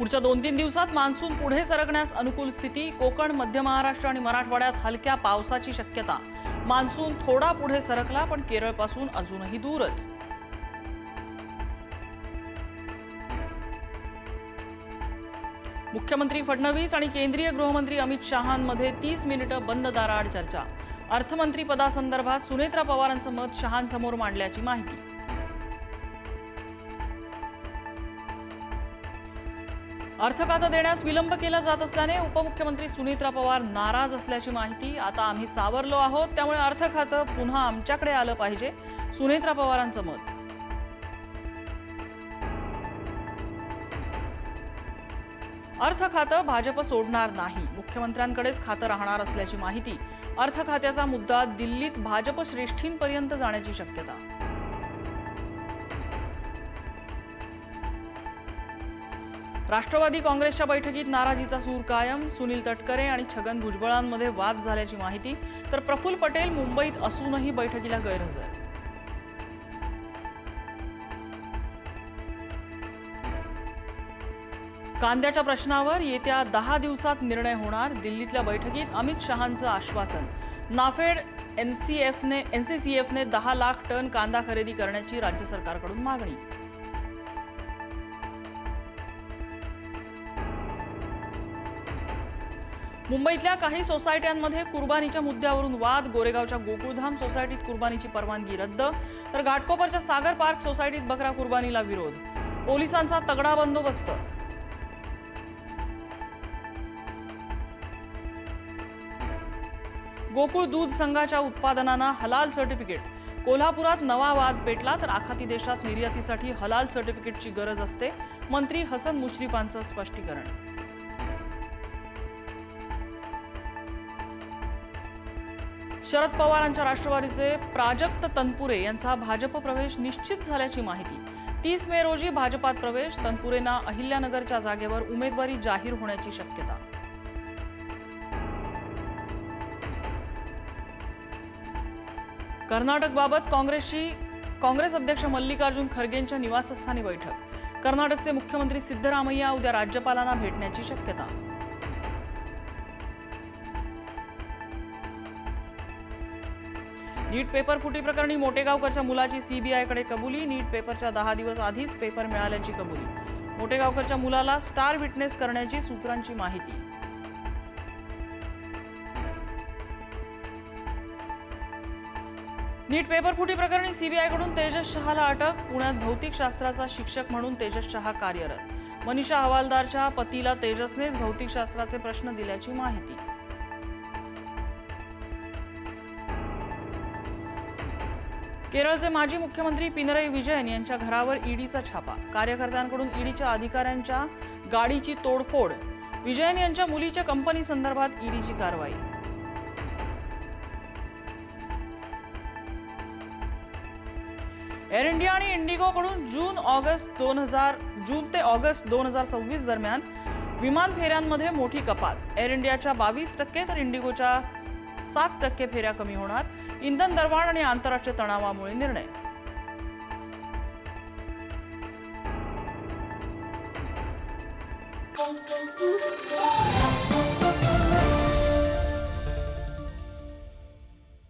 पुढच्या 2-3 दिवसात मान्सून पुढे सरकण्यास अनुकूल स्थिती। कोकण, मध्य महाराष्ट्र आणि मराठवाड्यात हलक्या पावसाची शक्यता। मान्सून थोडा पुढे सरकला पण केरळपासून अजूनही दूरच। मुख्यमंत्री फडणवीस आणि केंद्रीय गृहमंत्री अमित शहांमध्ये 30 मिनिटं बंद दाराआड चर्चा। अर्थमंत्री पदासंदर्भात सुनेत्रा पवारांचं मत शहांसमोर मांडल्याची माहिती। अर्थखातं देण्यास विलंब केला जात असल्याने उपमुख्यमंत्री सुनेत्रा पवार नाराज असल्याची माहिती। आता आम्ही सावरलो आहोत, त्यामुळे अर्थखातं पुन्हा आमच्याकडे आलं पाहिजे, सुनेत्रा पवारांचं मत। अर्थखातं भाजप सोडणार नाही, मुख्यमंत्र्यांकडेच खातं राहणार असल्याची माहिती। अर्थखात्याचा मुद्दा दिल्लीत भाजप श्रेष्ठींपर्यंत जाण्याची शक्यता। राष्ट्रवादी काँग्रेसच्या बैठकीत नाराजीचा सूर कायम। सुनील तटकरे आणि छगन भुजबळांमध्ये वाद झाल्याची माहिती, तर प्रफुल्ल पटेल मुंबईत असूनही बैठकीला गैरहजर। कांद्याच्या प्रश्नावर येत्या 10 दिवसात निर्णय होणार, दिल्लीतल्या बैठकीत अमित शहांचं आश्वासन। नाफेड एनसीसीएफने 10 लाख टन कांदा खरेदी करण्याची राज्य सरकारकडून मागणी। मुंबईतल्या काही सोसायट्यांमध्ये कुर्बानीच्या मुद्द्यावरून वाद। गोरेगावच्या गोकुळधाम सोसायटीत कुर्बानीची परवानगी रद्द, तर घाटकोपरच्या सागर पार्क सोसायटीत बकरा कुर्बानीला विरोध। पोलिसांचा तगडा बंदोबस्त। गोकुळ दूध संघाच्या उत्पादनांना हलाल सर्टिफिकेट। कोल्हापुरात नवा वाद पेटला, तर आखाती देशात निर्यातीसाठी हलाल सर्टिफिकेटची गरज असते, मंत्री हसन मुश्रीफांचं स्पष्टीकरण। शरद पवारांच्या राष्ट्रवादीचे प्राजक्त तनपुरे यांचा भाजप प्रवेश निश्चित झाल्याची माहिती। 30 मे रोजी भाजपात प्रवेश। तनपुरेंना अहिल्यानगरच्या जागेवर उमेदवारी जाहीर होण्याची शक्यता। कर्नाटकबाबत काँग्रेस अध्यक्ष मल्लिकार्जुन खरगेंच्या निवासस्थानी बैठक। कर्नाटकचे मुख्यमंत्री सिद्धरामय्या उद्या राज्यपालांना भेटण्याची शक्यता। नीट पेपर फुटी प्रकरणी मोटेगावकरच्या मुलाची सीबीआयकडे कबुली। नीट पेपरच्या 10 दिवस आधीच पेपर मिळाल्याची कबुली। मोटेगावकरच्या मुलाला स्टार विटनेस करण्याची सूत्रांची माहिती। नीट पेपर फुटी प्रकरणी सीबीआयकडून तेजस शहाला अटक। पुण्यात भौतिकशास्त्राचा शिक्षक म्हणून तेजस शहा कार्यरत। मनीषा हवालदारच्या पतीला तेजसनेच भौतिकशास्त्राचे प्रश्न दिल्याची माहिती। केरळचे माजी मुख्यमंत्री पिनरई विजयन यांच्या घरावर ईडीचा छापा। कार्यकर्त्यांकडून ईडीच्या अधिकाऱ्यांच्या गाडीची तोडफोड। विजयन यांच्या मुलीच्या कंपनी संदर्भात ईडीची कारवाई। एअर इंडिया आणि इंडिगोकडून जून ते ऑगस्ट 2026 दरम्यान विमान फेऱ्यांमध्ये मोठी कपात। एअर इंडियाच्या 22% तर इंडिगोच्या 7% फेऱ्या कमी होणार। इंधन दरवाढ आणि आंतरराष्ट्रीय तणावामुळे निर्णय।